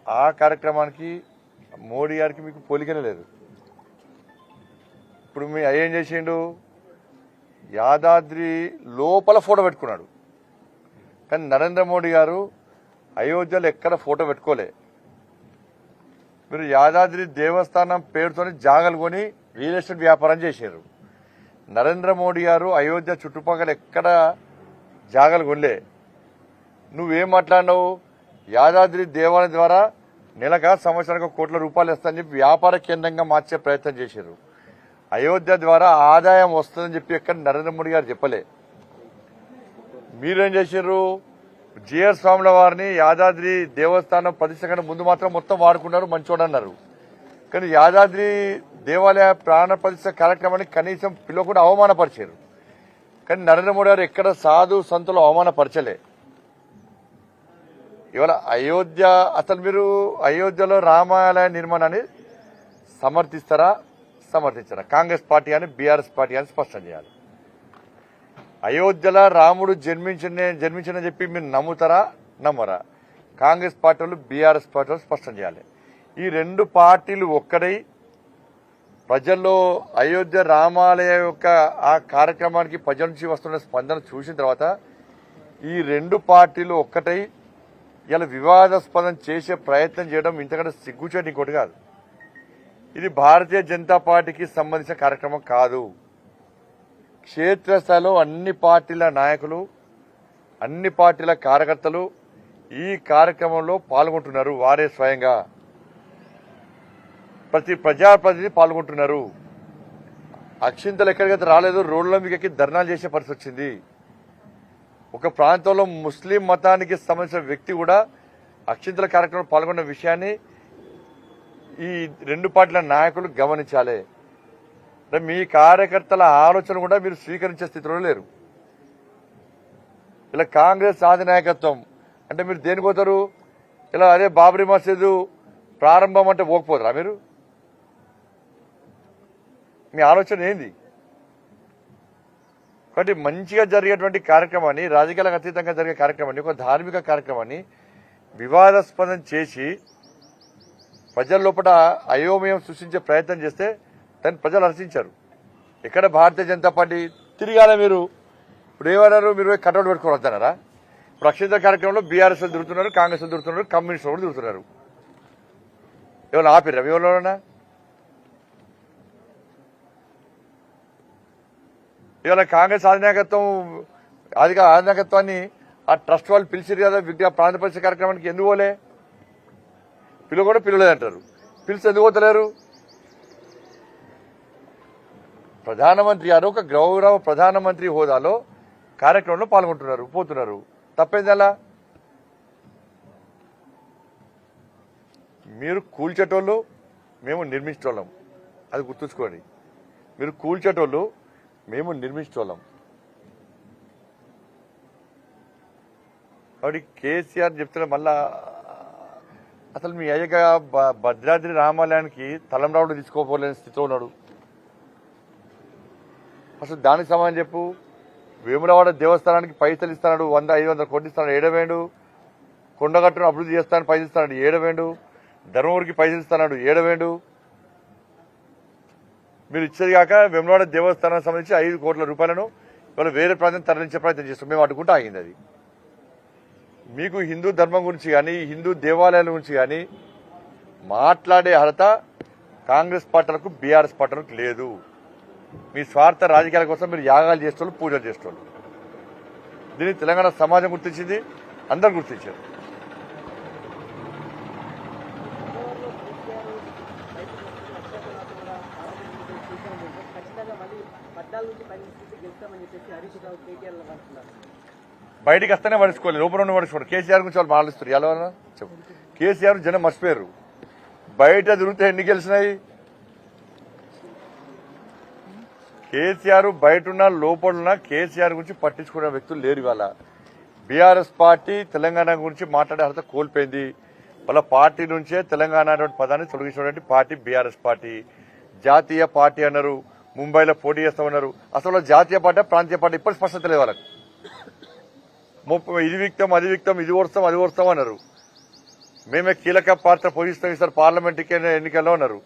ఆ కార్యక్రమానికి మోడీ గారికి మీకు పోలికనే లేదు. ఇప్పుడు మీ ఏం చేసిండు, యాదాద్రి లోపల ఫోటో పెట్టుకున్నాడు. కానీ నరేంద్ర మోడీ గారు అయోధ్యలో ఎక్కడ ఫోటో పెట్టుకోలే. మీరు యాదాద్రి దేవస్థానం పేరుతోని జాగలు కొని రియల్ ఎస్టేట్ వ్యాపారం చేశారు. నరేంద్ర మోడీ గారు అయోధ్య చుట్టుపక్కల ఎక్కడ జాగలు కొనలే. నువ్వేం మాట్లాడినావు, యాదాద్రి దేవాలయం ద్వారా నెలగా సంవత్సరానికి ₹1,00,00,000 ఇస్తానని చెప్పి వ్యాపార కేంద్రంగా మార్చే ప్రయత్నం చేశారు. అయోధ్య ద్వారా ఆదాయం వస్తుందని చెప్పి ఎక్కడ నరేంద్ర మోడీ గారు చెప్పలే. మీరేం చేశారు, జిఆర్ స్వాముల వారిని యాదాద్రి దేవస్థానం ప్రతిష్ట కంటే ముందు మాత్రం మొత్తం వాడుకున్నారు, మంచోడన్నారు. కానీ యాదాద్రి దేవాలయ ప్రాణ ప్రతిష్ట కార్యక్రమాన్ని కనీసం పిలవకుండా అవమానపరిచారు. కానీ నరేంద్ర మోడీ గారు ఎక్కడ సాధు సంతులు అవమానపరచలే. ఇవాళ అయోధ్య, అసలు మీరు అయోధ్యలో రామాలయ నిర్మాణాన్ని సమర్థిస్తారా సమర్థించారా? కాంగ్రెస్ పార్టీ అని బీఆర్ఎస్ పార్టీ అని స్పష్టం చేయాలి. అయోధ్యలో రాముడు జన్మించని చెప్పి మీరు నమ్ముతారా నమ్మరా? కాంగ్రెస్ పార్టీ వాళ్ళు బీఆర్ఎస్ పార్టీ వాళ్ళు స్పష్టం చేయాలి. ఈ రెండు పార్టీలు ఒక్కడై ప్రజల్లో అయోధ్య రామాలయ యొక్క ఆ కార్యక్రమానికి ప్రజల నుంచి వస్తున్న స్పందన చూసిన తర్వాత ఈ రెండు పార్టీలు ఒక్కటై ఇలా వివాదాస్పదం చేసే ప్రయత్నం చేయడం ఇంతకంటే సిగ్గుచేటు ఇంకోటి కాదు. ఇది భారతీయ జనతా పార్టీకి సంబంధించిన కార్యక్రమం కాదు. క్షేత్రస్థాయిలో అన్ని పార్టీల నాయకులు, అన్ని పార్టీల కార్యకర్తలు ఈ కార్యక్రమంలో పాల్గొంటున్నారు. వారే స్వయంగా ప్రతి ప్రజాప్రతినిధి పాల్గొంటున్నారు. అక్షింతలు ఎక్కడికైతే రాలేదో రోడ్ల మీదకి ధర్నాలు చేసే పరిస్థితి వచ్చింది. ఒక ప్రాంతంలో ముస్లిం మతానికి సంబంధించిన వ్యక్తి కూడా అక్షింతల కార్యక్రమంలో పాల్గొన్న విషయాన్ని ఈ రెండు పార్టీల నాయకులు గమనించాలి. మీ కార్యకర్తల ఆలోచన కూడా మీరు స్వీకరించే స్థితిలో లేరు. ఇలా కాంగ్రెస్ అధినాయకత్వం అంటే మీరు దేనికి పోతారు? ఇలా అదే బాబరీ మసీదు ప్రారంభం అంటే పోకపోతారా మీరు? మీ ఆలోచన ఏంది? కాబట్టి మంచిగా జరిగేటువంటి కార్యక్రమాన్ని, రాజకీయాలకు అతీతంగా జరిగే కార్యక్రమాన్ని, ఒక ధార్మిక కార్యక్రమాన్ని వివాదాస్పదం చేసి ప్రజల లోపల అయోమయం సృష్టించే ప్రయత్నం చేస్తే దాన్ని ప్రజలు హర్షించారు. ఎక్కడ భారతీయ జనతా పార్టీ తిరిగాల మీరు? ఇప్పుడు ఏమన్నారు, మీరు కటౌట్ పెట్టుకుని వద్దన్నారా? ఇప్పుడు అక్షింతల కార్యక్రమంలో బీఆర్ఎస్ తిరుగుతున్నారు, కాంగ్రెస్ తిరుగుతున్నారు, కమ్యూనిస్టులు కూడా తిరుగుతున్నారు. ఏమైనా ఆపిర్రా ఎవరైనా? ఇవాళ కాంగ్రెస్ అధినాయకత్వాన్ని ఆ ట్రస్ట్ వాళ్ళు పిలిచిరు కదా ప్రాంత పరిషత్ కార్యక్రమానికి. ఎందుకు పోలే? పిలువ కూడా పిలవలేదంటారు. పిలిచి ఎందుకు పోతలేరు? ప్రధానమంత్రి గారు ఒక గౌరవ ప్రధానమంత్రి హోదాలో కార్యక్రమంలో పాల్గొంటున్నారు, పోతున్నారు. తప్పేంది అలా? మీరు కూల్చేటోళ్ళు, మేము నిర్మించేటోళ్ళం. అది గుర్తుంచుకోండి. మీరు కూల్చేటోళ్ళు, మేము నిర్మించేటోళ్ళం. కాబట్టి కేసీఆర్ చెప్తున్న మళ్ళా అసలు మీ అయ్యగా భద్రాద్రి రామాలయానికి తలంరావుడు తీసుకోపోలేని స్థితిలో ఉన్నాడు. అసలు దానికి సమాధానం చెప్పు. వేములవాడ దేవస్థానానికి పైసలు ఇస్తాడు, 100-500 కోట్లు ఇస్తాడు, ఏడవేండు. కొండగట్టును అభివృద్ధి చేస్తానని పైసలు ఇస్తాడు, ఏడవేండు. ధర్మవరికి పైసలు ఇస్తాడు, ఏడవేండు. మీరు ఇచ్చేది కాక వేములవాడ దేవస్థానానికి సంబంధించి 5 కోట్ల రూపాయలను ఇవాళ వేరే ప్రాంతం తరలించే ప్రయత్నం చేస్తాం. మేము అడ్డుకుంటూ ఆగింది. అది మీకు హిందూ ధర్మం గురించి కానీ, హిందూ దేవాలయాల గురించి కానీ మాట్లాడే అర్హత కాంగ్రెస్ పార్టీలకు, బీఆర్ఎస్ పార్టీలకు లేదు. మీ స్వార్థ రాజకీయాల కోసం మీరు యాగాలు చేసేవాళ్ళు, పూజలు చేసేవాళ్ళు. దీన్ని తెలంగాణ సమాజం గుర్తించింది, అందరు గుర్తించారు. బయటికి వస్తేనే పడుచుకోవాలి, లోపల ఉండి పడుచుకోండి. కేసీఆర్ గురించి వాళ్ళు మాట్లాడుస్తారు. ఎలా చెప్పు. కేసీఆర్ జనం మర్చిపోయారు. బయట తిరిగితే ఎన్ని గెలిచినాయి? కేసీఆర్ బయట లోపల కేసీఆర్ గురించి పట్టించుకునే వ్యక్తులు లేరు. ఇవాళ బీఆర్ఎస్ పార్టీ తెలంగాణ గురించి మాట్లాడే అర్హత కోల్పోయింది. వాళ్ళ పార్టీ నుంచే తెలంగాణ అనే పదాన్ని తొలగించినటువంటి పార్టీ బీఆర్ఎస్ పార్టీ. జాతీయ పార్టీ అన్నారు, ముంబైలో పోటీ చేస్తామన్నారు. అసలు జాతీయ పార్టీ, ప్రాంతీయ పార్టీ ఇప్పటి స్పష్టత లేదు వాళ్ళకి. ఇది విక్తం, అది విక్తం, ఇది ఓడుస్తాం, అది ఓడుస్తాం అన్నారు. మేమే కీలక పాత్ర పోషిస్తాం ఈసారి పార్లమెంట్ ఎన్నికల్లో ఉన్నారు.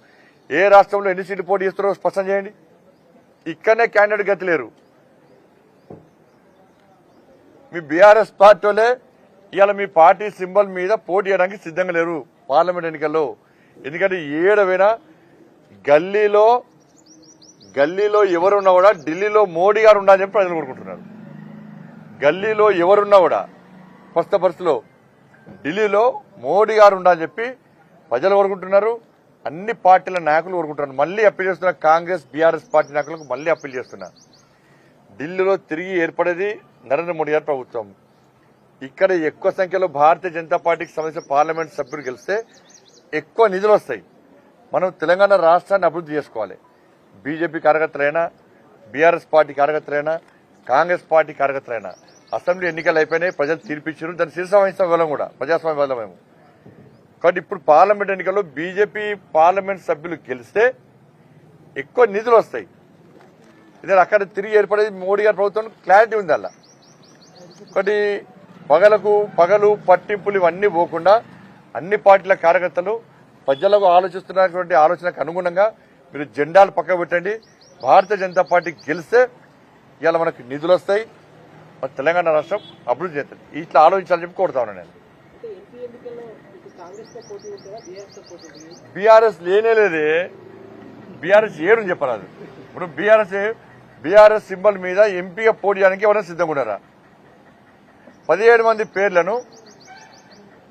ఏ రాష్ట్రంలో ఎన్ని సీట్లు పోటీ చేస్తారో స్పష్టం చేయండి. ఇక్కడనే క్యాండిడేట్ గతి లేరు. మీ బీఆర్ఎస్ పార్టీలే ఇవాళ మీ పార్టీ సింబల్ మీద పోటీ చేయడానికి సిద్ధంగా లేరు పార్లమెంట్ ఎన్నికల్లో. ఎందుకంటే ఏడవైనా గల్లీలో ఎవరున్నా కూడా ఢిల్లీలో మోడీ గారు ఉండాలని చెప్పి ప్రజలు కోరుకుంటున్నారు. గల్లీలో ఎవరున్నా కూడా ప్రస్తుత పరిస్థితిలో ఢిల్లీలో మోడీ గారు ఉండాలని చెప్పి ప్రజలు కోరుకుంటున్నారు. అన్ని పార్టీల నాయకులు కోరుకుంటున్నారు. మళ్లీ అప్పీల్ చేస్తున్న కాంగ్రెస్ బీఆర్ఎస్ పార్టీ నాయకులకు మళ్లీ అప్పీల్ చేస్తున్నా. ఢిల్లీలో తిరిగి ఏర్పడేది నరేంద్ర మోడీ గారి ప్రభుత్వం. ఇక్కడ ఎక్కువ సంఖ్యలో భారతీయ జనతా పార్టీకి సంబంధించిన పార్లమెంట్ సభ్యులు గెలిస్తే ఎక్కువ నిధులు వస్తాయి. మనం తెలంగాణ రాష్ట్రాన్ని అభివృద్ధి చేసుకోవాలి. బీజేపీ కార్యకర్తలైనా, బీఆర్ఎస్ పార్టీ కార్యకర్తలైనా, కాంగ్రెస్ పార్టీ కార్యకర్తలైనా అసెంబ్లీ ఎన్నికలు అయిపోయినాయి. ప్రజలు తీర్పిచ్చారు. దాన్ని శిరస వహిస్తాం వెళ్ళం కూడా ప్రజాస్వామ్య వల్ల మేము. కాబట్టి ఇప్పుడు పార్లమెంట్ ఎన్నికల్లో బీజేపీ పార్లమెంట్ సభ్యులు గెలిస్తే ఎక్కువ నిధులు వస్తాయి. ఇదే అక్కడ తిరిగి ఏర్పడేది మోడీ గారి ప్రభుత్వం క్లారిటీ ఉంది. అలా ఒకటి పగలు పట్టింపులు ఇవన్నీ పోకుండా అన్ని పార్టీల కార్యకర్తలు ప్రజలకు ఆలోచిస్తున్నటువంటి ఆలోచనకు అనుగుణంగా మీరు జెండాలు పక్కకు పెట్టండి. భారతీయ జనతా పార్టీ గెలిస్తే ఇవాళ మనకు నిధులు వస్తాయి. మన తెలంగాణ రాష్ట్రం అభివృద్ధి చేస్తుంది. ఇట్లా ఆలోచించాలని చెప్పి కోరుతా ఉన్నాను నేను. బీఆర్ఎస్ లేనేలేదే. బీఆర్ఎస్ ఏడు చెప్పరాదు. ఇప్పుడు బీఆర్ఎస్ సింబల్ మీద ఎంపీగా పోటీ చేయడానికి ఎవరైనా సిద్ధంగా ఉన్నారా? 17 మంది పేర్లను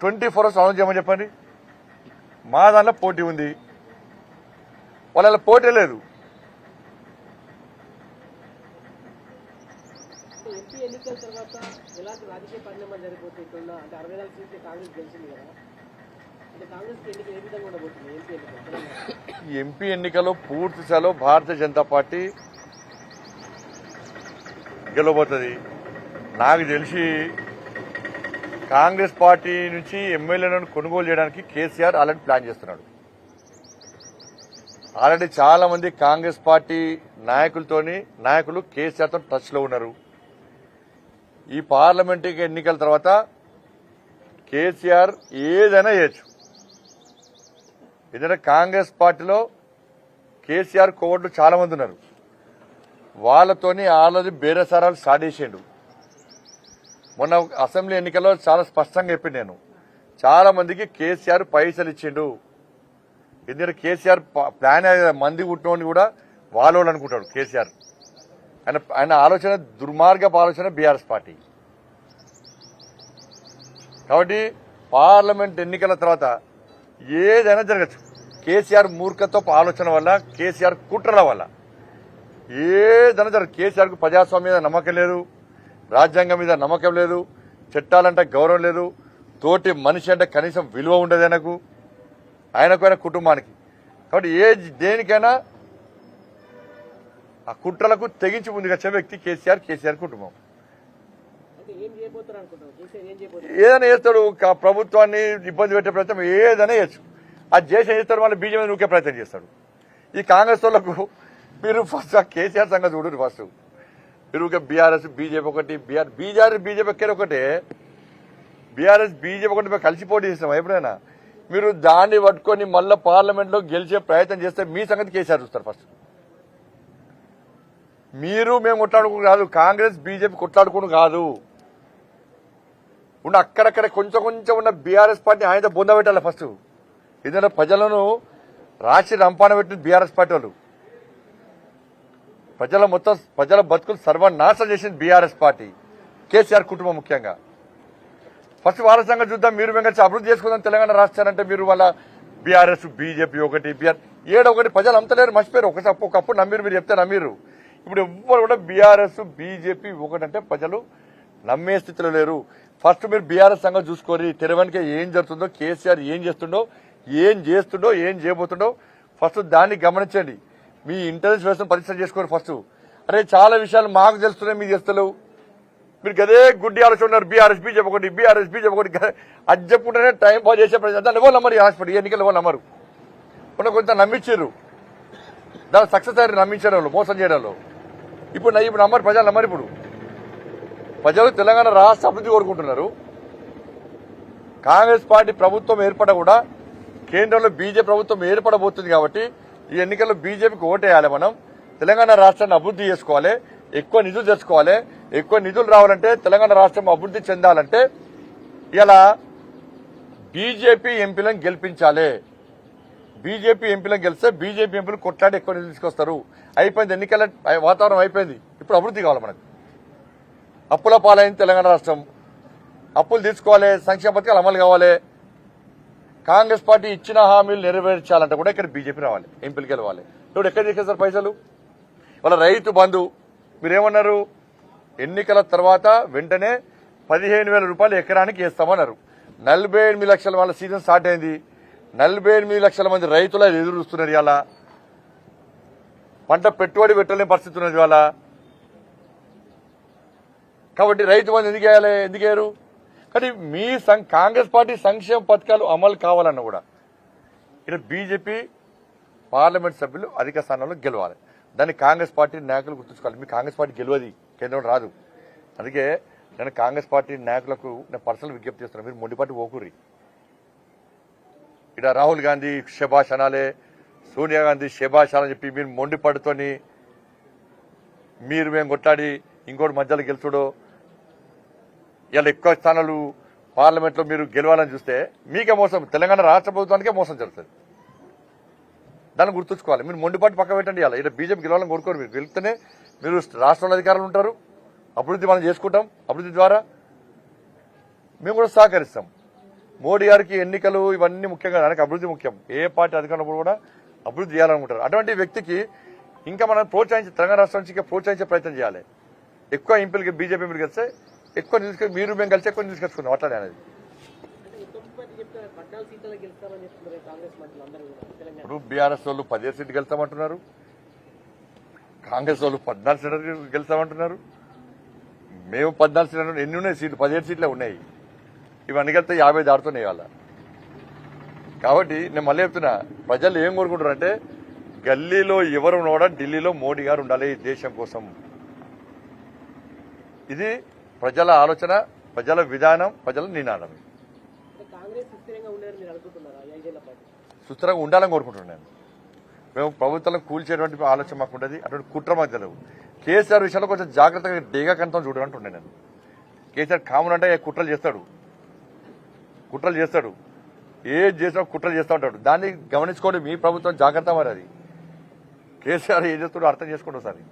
24 hours అనౌన్స్ చేయమని చెప్పండి. మా దాంట్లో పోటీ ఉంది. వాళ్ళ పోటీ లేదు. ఎంపీ ఎన్నికల్లో పూర్తి స్థాయిలో భారతీయ జనతా పార్టీ గెలవబోతుంది. నాకు తెలిసి కాంగ్రెస్ పార్టీ నుంచి ఎమ్మెల్యేలను కొనుగోలు చేయడానికి కేసీఆర్ ఆల్రెడీ ప్లాన్ చేస్తున్నాడు. ఆల్రెడీ చాలా మంది కాంగ్రెస్ పార్టీ నాయకులు కేసీఆర్ తో టచ్ లో ఉన్నారు. ఈ పార్లమెంట్ ఎన్నికల తర్వాత కేసీఆర్ ఏదైనా చేయొచ్చు. ఎందుకంటే కాంగ్రెస్ పార్టీలో కేసీఆర్ కోవట్లు చాలా మంది ఉన్నారు. వాళ్ళతోని ఆల్రెడీ బేరసారాలు స్టార్ట్ చేసిండు. మొన్న అసెంబ్లీ ఎన్నికల్లో చాలా స్పష్టంగా చెప్పింది నేను. చాలా మందికి కేసీఆర్ పైసలు ఇచ్చిండు. ఎందుకంటే కేసీఆర్ ప్లాన్ మంది పుట్టినోని కూడా వాళ్ళు అనుకుంటాడు కేసీఆర్. ఆయన ఆలోచన దుర్మార్గపు ఆలోచన బీఆర్ఎస్ పార్టీ. కాబట్టి పార్లమెంట్ ఎన్నికల తర్వాత ఏదైనా జరగచ్చు. కేసీఆర్ మూర్ఖత్వపు ఆలోచన వల్ల, కేసీఆర్ కుట్రల వల్ల ఏదైనా జరగదు. కేసీఆర్ కు ప్రజాస్వామ్యం మీద నమ్మకం లేదు, రాజ్యాంగం మీద నమ్మకం లేదు, చట్టాలంటే గౌరవం లేదు, తోటి మనిషి అంటే కనీసం విలువ ఉండదు ఆయనకు కుటుంబానికి. కాబట్టి దేనికైనా ఆ కుట్రలకు తెగించి ముందుకు వచ్చే వ్యక్తి కేసీఆర్ కుటుంబం. ఏదైనా చేస్తాడు. ప్రభుత్వాన్ని ఇబ్బంది పెట్టే ప్రయత్నం ఏదైనా చేయొచ్చు. అది చేసి ఏం చేస్తాడు, మళ్ళీ బీజేపీ నూకే ప్రయత్నం చేస్తాడు. ఈ కాంగ్రెస్ వాళ్ళకు మీరు ఫస్ట్ కేసీఆర్ సంగతి చూడరు. ఫస్ట్ మీరు బీఆర్ఎస్ బీజేపీ ఒకటి, బీజేపీ ఎక్కడ ఒకటే, బీఆర్ఎస్ బీజేపీ ఒకటి కలిసి పోటీ చేస్తాం. ఎప్పుడైనా మీరు దాన్ని పట్టుకొని మళ్ళీ పార్లమెంట్ లో గెలిచే ప్రయత్నం చేస్తే మీ సంగతి కేసీఆర్ చూస్తారు. ఫస్ట్ మేము కొట్లాడుకుని కాదు, కాంగ్రెస్ బీజేపీ కొట్లాడుకుని కాదు. ఉన్న అక్కడక్కడ కొంచెం ఉన్న బీఆర్ఎస్ పార్టీ ఆయనతో బొందబెట్టాలి ఫస్ట్. ఎందుకంటే ప్రజలను రాసి రంపాన పెట్టిన బీఆర్ఎస్ పార్టీ వాళ్ళు. ప్రజల బతుకులు సర్వనాశనం చేసింది బీఆర్ఎస్ పార్టీ, కేసీఆర్ కుటుంబం ముఖ్యంగా. ఫస్ట్ వాళ్ళ సంగతి చూద్దాం. మీరు వెంకట అభివృద్ధి చేసుకుందాం తెలంగాణ రాష్ట్రాలంటే మీరు వాళ్ళ బీఆర్ఎస్ బీజేపీ ఒకటి, ఒకటి ప్రజలు అంతలేరు, మర్చిపోయారు. ఒకప్పుడు నమ్మిరు, మీరు చెప్తే నమ్మిరు. ఇప్పుడు ఎవ్వరు కూడా బీఆర్ఎస్ బీజేపీ ఒకటంటే ప్రజలు నమ్మే స్థితిలో లేరు. ఫస్ట్ మీరు బీఆర్ఎస్ సంగతి చూసుకోరి. తెరవనికి ఏం జరుగుతుందో, కేసీఆర్ ఏం చేస్తుండో, ఏం చేయబోతుండో ఫస్ట్ దాన్ని గమనించండి. మీ ఇంటెలిజెన్స్ వ్యవస్థను పరీక్ష చేసుకోరు ఫస్ట్. అరే చాలా విషయాలు మాకు తెలుస్తున్నాయి, మీకు తెలుస్తలేవు. మీరు గదే గుడ్డి ఆలోచన ఉన్నారు. బీఆర్ఎస్ బీజేపీ ఒకటి అది చెప్పుకుంటేనే టైం పాస్ చేసే ప్రజలు దాన్ని ఎవరు నమ్మరు. హాస్పిటల్ ఎన్నికలు ఎవరు నమ్మరు. కొంత నమ్మించారు, దాని సక్సెస్ అయ్యారు నమ్మించడం వాళ్ళు, మోసం చేయడంలో. ఇప్పుడు నమ్మరు, ప్రజలు నమ్మరు. ఇప్పుడు ప్రజలు తెలంగాణ రాష్ట్ర అభివృద్ధి కోరుకుంటున్నారు. కాంగ్రెస్ పార్టీ ప్రభుత్వం ఏర్పడ కూడా కేంద్రంలో బీజేపీ ప్రభుత్వం ఏర్పడబోతుంది కాబట్టి ఈ ఎన్నికల్లో బీజేపీకి ఓటేయాలి. మనం తెలంగాణ రాష్ట్రాన్ని అభివృద్ధి చేసుకోవాలి, ఎక్కువ నిధులు తెచ్చుకోవాలి. ఎక్కువ నిధులు రావాలంటే తెలంగాణ రాష్ట్రం అభివృద్ధి చెందాలంటే ఇలా బీజేపీ ఎంపీలను గెలిపించాలి. బీజేపీ ఎంపీలను గెలిస్తే బీజేపీ ఎంపీలు కొట్లాడి ఎక్కువ నిధులు తీసుకొస్తారు. అయిపోయింది, ఎన్నికల వాతావరణం అయిపోయింది. ఇప్పుడు అభివృద్ధి కావాలి మనకు. అప్పుల పాలైంది తెలంగాణ రాష్ట్రం. అప్పులు తీసుకోవాలి, సంక్షేమ పథకాలు అమలు కావాలి. కాంగ్రెస్ పార్టీ ఇచ్చిన హామీలు నెరవేర్చాలంటే కూడా ఇక్కడ బీజేపీ రావాలి, ఎంపీలు గెలవాలి. ఇప్పుడు ఎక్కడ తీసుకొస్తారు పైసలు? వాళ్ళ రైతు బంధు మీరేమన్నారు? ఎన్నికల తర్వాత వెంటనే 15,000 రూపాయలు ఎకరానికి వేస్తామన్నారు. 48 లక్షల వాళ్ళ సీజన్ స్టార్ట్ అయింది. 48 లక్షల మంది రైతులు ఎదురు చూస్తున్నారు. ఇవాళ పంట పెట్టుబడి పెట్టలేని పరిస్థితి ఉన్నది ఇవాళ. కాబట్టి రైతు బంధు ఎందుకు వేయాలి? ఎందుకు వేయరు? కానీ మీ కాంగ్రెస్ పార్టీ సంక్షేమ పథకాలు అమలు కావాలన్నా కూడా ఇక్కడ బీజేపీ పార్లమెంట్ సభ్యులు అధిక స్థానంలో గెలవాలి. దాన్ని కాంగ్రెస్ పార్టీ నాయకులు గుర్తుంచుకోవాలి. మీ కాంగ్రెస్ పార్టీ గెలవది, కేంద్రం రాదు. అందుకే నేను కాంగ్రెస్ పార్టీ నాయకులకు నేను పర్సనల్ విజ్ఞప్తి చేస్తున్నాను, మీరు మొండిపాటి ఓకూరి. ఇక్కడ రాహుల్ గాంధీ శభాష్ అనాలే, సోనియా గాంధీ శభాష్ అని చెప్పి మీరు మొండిపాటుతోని మీరు మేము కొట్లాడి ఇంకోటి మధ్యలో గెలుచుడో ఇలా ఎక్కువ స్థానాలు పార్లమెంట్లో మీరు గెలవాలని చూస్తే మీకే మోసం, తెలంగాణ రాష్ట్ర ప్రభుత్వానికే మోసం జరుగుతుంది. దాన్ని గుర్తుంచుకోవాలి. మీరు మొండిపాటు పక్క పెట్టండి. ఇలా ఇక్కడ బీజేపీ గెలవాలని కోరుకోరు. మీరు గెలిస్తేనే మీరు రాష్ట్రంలో అధికారులు ఉంటారు, అభివృద్ధి మనం చేసుకుంటాం. అభివృద్ధి ద్వారా మేము కూడా సహకరిస్తాం. మోడీ గారికి ఎన్నికలు ఇవన్నీ ముఖ్యంగా దానికి అభివృద్ధి ముఖ్యం. ఏ పార్టీ అధికారంలో కూడా అభివృద్ధి చేయాలనుకుంటారు. అటువంటి వ్యక్తికి ఇంకా మనం తెలంగాణ రాష్ట్రం నుంచి ఇంకా ప్రోత్సహించే ప్రయత్నం చేయాలి. ఎక్కువ ఎంపీలకి బీజేపీ ఎంపీలు కలిస్తే ఎక్కువ నిధులు మీరు మేము కలిసి ఎక్కువ నిధులు తీసుకొచ్చుకుందాం. అట్లానే అనేది ఇప్పుడు బీఆర్ఎస్ వాళ్ళు 17 సీట్లు గెలుస్తామంటున్నారు, కాంగ్రెస్ వాళ్ళు 14 సీట్లు గెలుస్తామంటున్నారు. మేము 14 సీట్లు, ఎన్ని ఉన్నాయి సీట్లు? 17 సీట్లే ఉన్నాయి. ఇవన్నీ కలిస్తే 50 దాడుతున్నాయి వాళ్ళ. కాబట్టి నేను మళ్ళీ చెప్తున్నా, ప్రజలు ఏం కోరుకుంటారు అంటే గల్లీలో ఎవరు కూడా ఢిల్లీలో మోడీ గారు ఉండాలి ఈ దేశం కోసం. ఇది ప్రజల ఆలోచన, ప్రజల విధానం, ప్రజల నినాదం. సుస్థిరంగా ఉండాలని కోరుకుంటున్నాను నేను. మేము ప్రభుత్వాలను కూల్చేటువంటి ఆలోచన మాకు ఉంటుంది. అటువంటి కుట్ర మాకు తెలియదు. కేసీఆర్ విషయంలో కొంచెం జాగ్రత్తగా డేగా కంతం చూడాలంటున్నాను నేను. కేసీఆర్ కామన్ అంటే కుట్రలు చేస్తాడు, ఏది చేసినా కుట్రలు చేస్తూ ఉంటాడు. దాన్ని గమనించుకోండి. మీ ప్రభుత్వం జాగ్రత్త మరి. అది కేసీఆర్ ఏం చేస్తాడో అర్థం చేసుకోండి ఒకసారి.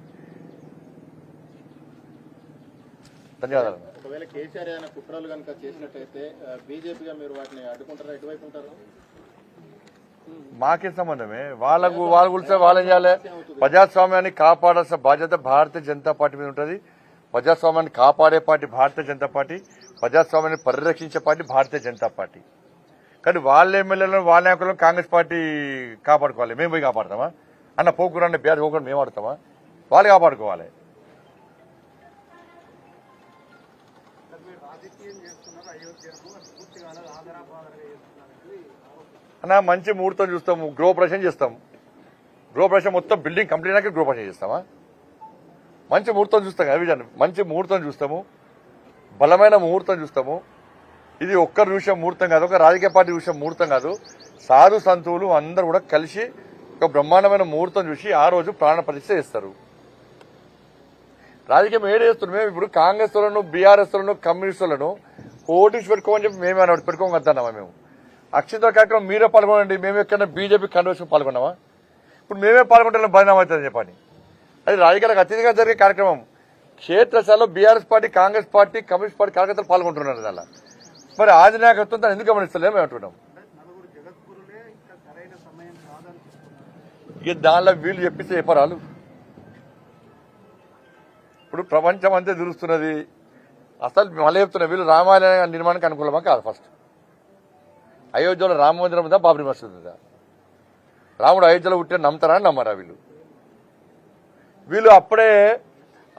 ధన్యవాదాలు. ఒకవేళ కేసీఆర్ ఏదైనా కుట్రలు కనుక చేసినట్టయితే బీజేపీగా మీరు వాటిని అడ్డుకుంటారా? ఎటువైపు ఉంటారు? మాకే సంబంధమే. వాళ్ళ గురించి వాళ్ళేం చేయాలి? ప్రజాస్వామ్యాన్ని కాపాడాల్సిన బాధ్యత భారతీయ జనతా పార్టీ మీద ఉంటుంది. ప్రజాస్వామ్యాన్ని కాపాడే పార్టీ భారతీయ జనతా పార్టీ, ప్రజాస్వామ్యాన్ని పరిరక్షించే పార్టీ భారతీయ జనతా పార్టీ. కానీ వాళ్ళ ఎమ్మెల్యేలను వాళ్ళ నాయకులను కాంగ్రెస్ పార్టీ కాపాడుకోవాలి. మేము పోయి కాపాడుతామా? అన్న పోకూరు అన్న బీఆర్ పోకూరు మేము ఆడుతామా? వాళ్ళు కాపాడుకోవాలి. అన్న మంచి ముహూర్తం చూస్తాము, గృహప్రవేశం చేస్తాం. గృహప్రవేశం మొత్తం బిల్డింగ్ కంప్లీట్ అయ్యాక గృహప్రవేశం చేస్తామా? మంచి ముహూర్తం చూస్తాం కదా విజయ్, మంచి ముహూర్తం చూస్తాము, బలమైన ముహూర్తం చూస్తాము. ఇది ఒక్కరు చూసే ముహూర్తం కాదు, ఒక రాజకీయ పార్టీ చూసే ముహూర్తం కాదు. సాధు సంతువులు అందరూ కూడా కలిసి ఒక బ్రహ్మాండమైన ముహూర్తం చూసి ఆ రోజు ప్రాణ ప్రతిష్ఠ చేస్తారు. రాజకీయం ఏడు చేస్తున్నాం మేము. ఇప్పుడు కాంగ్రెస్ లను, బీఆర్ఎస్ లను, కమ్యూనిస్టులను ఓటీస్ పెట్టుకోమని చెప్పి మేమే పెట్టుకోగలుగుతున్నామా? మేము అక్షింతల కార్యక్రమం మీరే పాల్గొనండి. మేము ఎక్కడైనా బీజేపీ కన్వెన్షన్ పాల్గొన్నామా? ఇప్పుడు మేమే పాల్గొంటే బదనాం అవుతుందని చెప్పని. అది రాజకీయాలకు అతీతంగా జరిగే కార్యక్రమం. క్షేత్రస్థాయిలో BRS party, Congress party, communist party కార్యకర్తలు పాల్గొంటున్నారు. దానిలో మరి ఆధినాయకత్వం దాన్ని ఎందుకు గమనిస్తలేము అంటున్నాం. ఇక దానిలో వీళ్ళు చెప్పిస్తే చెప్పరాలు. ఇప్పుడు ప్రపంచం అంతే దురుస్తున్నది. అసలు మళ్ళీ చెప్తున్నా, వీళ్ళు రామాలయ నిర్మాణానికి అనుకూలమా కాదు? ఫస్ట్ అయోధ్యలో రామ మందిరం ఉందా, బాబ్రీ మసీద్ ఉందా? రాముడు అయోధ్యలో పుట్టిన నమ్ముతారా అని నమ్మరా వీళ్ళు? వీళ్ళు అప్పుడే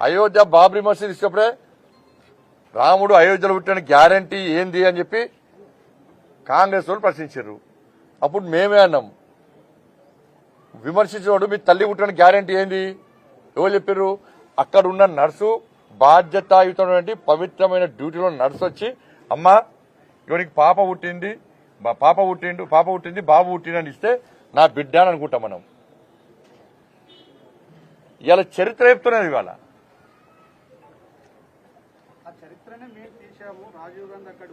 అయోధ్య బాబ్రీ మసీద్ ఇచ్చినప్పుడే రాముడు అయోధ్యలో పుట్టిన గ్యారంటీ ఏంది అని చెప్పి కాంగ్రెస్ వాళ్ళు ప్రశ్నించారు. అప్పుడు మేమే అన్నాం, విమర్శించినోడు మీ తల్లి పుట్టిన గ్యారంటీ ఏంది? ఎవరు చెప్పారు? అక్కడ ఉన్న నర్సు, బాధ్యతాయుతమైనటువంటి పవిత్రమైన డ్యూటీలో నర్సు వచ్చి, అమ్మా నీకు పాప పుట్టింది పాప పుట్టింది బాబు పుట్టిందని ఇస్తే నా బిడ్డ అని అనుకుంటాం మనం. ఇవాళ చరిత్ర చెప్తున్నది. ఇవాళ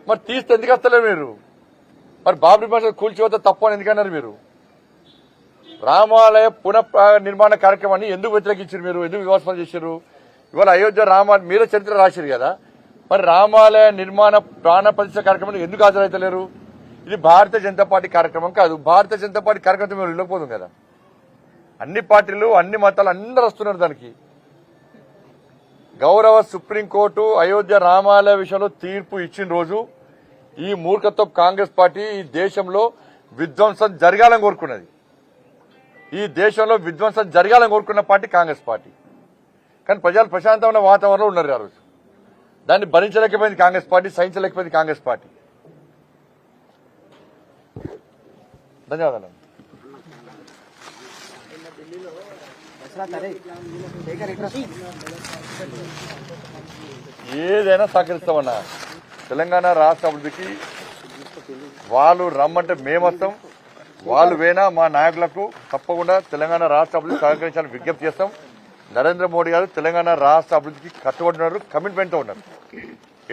మరి తీస్తే ఎందుకు వస్తలేరు మీరు? మరి బాబరీ మసీద్ కూల్చిపోతే తప్పు అని ఎందుకన్నారు మీరు? రామాలయ నిర్మాణ కార్యక్రమాన్ని ఎందుకు వ్యతిరేకించారు మీరు? ఎందుకు విమర్శలు చేశారు? ఇవాళ అయోధ్య రామాలయ మీరే చరిత్ర రాశారు కదా, మరి రామాలయ నిర్మాణ ప్రాణ ప్రతిష్ఠ కార్యక్రమానికి ఎందుకు హాజరైతలేరు? ఇది భారతీయ జనతా పార్టీ కార్యక్రమం కాదు. భారతీయ జనతా పార్టీ కార్యక్రమం మీరు వెళ్ళకపోతుంది కదా. అన్ని పార్టీలు అన్ని మతాలు అందరూ వస్తున్నారు దానికి. గౌరవ సుప్రీంకోర్టు అయోధ్య రామాలయ విషయంలో తీర్పు ఇచ్చిన రోజు ఈ మూర్ఖత్వం కాంగ్రెస్ పార్టీ ఈ దేశంలో విధ్వంసం జరగాలని కోరుకున్నది. ఈ దేశంలో విధ్వంసం జరగాలని కోరుకున్న పార్టీ కాంగ్రెస్ పార్టీ. కానీ ప్రజలు ప్రశాంతమైన వాతావరణంలో ఉన్నారు ఆ రోజు. దాన్ని భరించలేకపోయింది కాంగ్రెస్ పార్టీ, సహించలేకపోయింది కాంగ్రెస్ పార్టీ. ధన్యవాదాలు. ఏదైనా సహకరిస్తామన్నా. తెలంగాణ రాష్ట్ర అభివృద్ధికి వాళ్ళు రమ్మంటే మేమొస్తాం, వాళ్ళు వేనా మా నాయకులకు తప్పకుండా తెలంగాణ రాష్ట్ర అభివృద్ధి సహకరించాలని విజ్ఞప్తి చేస్తాం. నరేంద్ర మోడీ గారు తెలంగాణ రాష్ట్ర అభివృద్ధికి కట్టుబడి ఉన్నారు, కమిట్మెంట్తో ఉన్నారు.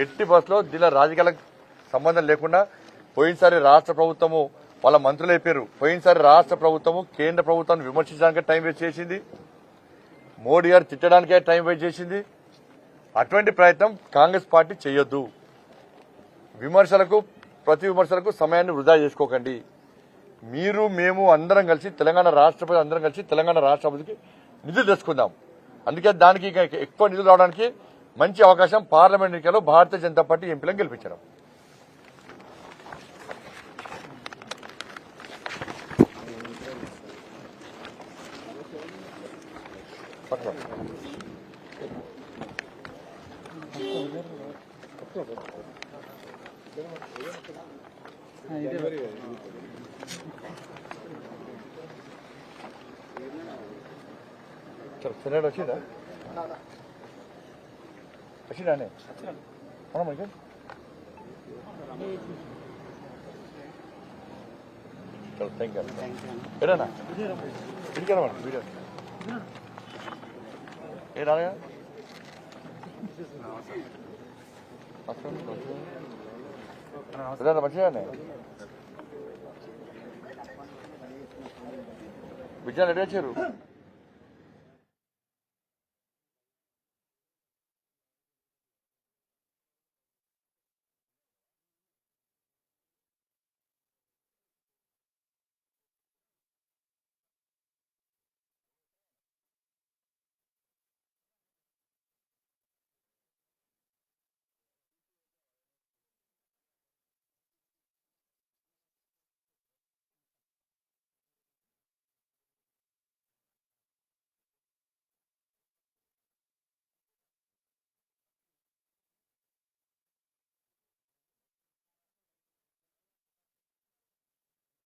ఎట్టి బస్సులో దీనిలో రాజకీయాలకు సంబంధం లేకుండా పోయినసారి రాష్ట్ర ప్రభుత్వము వాళ్ళ మంత్రులు అయిపోయారు. పోయినసారి రాష్ట్ర ప్రభుత్వము కేంద్ర ప్రభుత్వాన్ని విమర్శించడానికే టైం వేస్ట్ చేసింది, మోడీ గారు తిట్టడానికే టైం వేస్ట్ చేసింది. అటువంటి ప్రయత్నం కాంగ్రెస్ పార్టీ చేయొద్దు. ప్రతి విమర్శలకు సమయాన్ని వృధా చేసుకోకండి. మీరు మేము అందరం కలిసి తెలంగాణ రాష్ట్రపతి అందరం కలిసి తెలంగాణ రాష్ట్ర అభివృద్ధికి నిధులు తెచ్చుకుందాం. అందుకే దానికి ఎక్కువ నిధులు రావడానికి మంచి అవకాశం పార్లమెంట్ ఎన్నికల్లో భారతీయ జనతా పార్టీ ఎంపీలను గెలిపించడం. చలో వచ్చిందా వచ్చిందానే మనకి చలో థ్యాంక్ యూ. ఏనా ఇంకేనా వీడియో ఏ రాగా మంచిగానే విజయాలు ఎక్కడ వచ్చారు?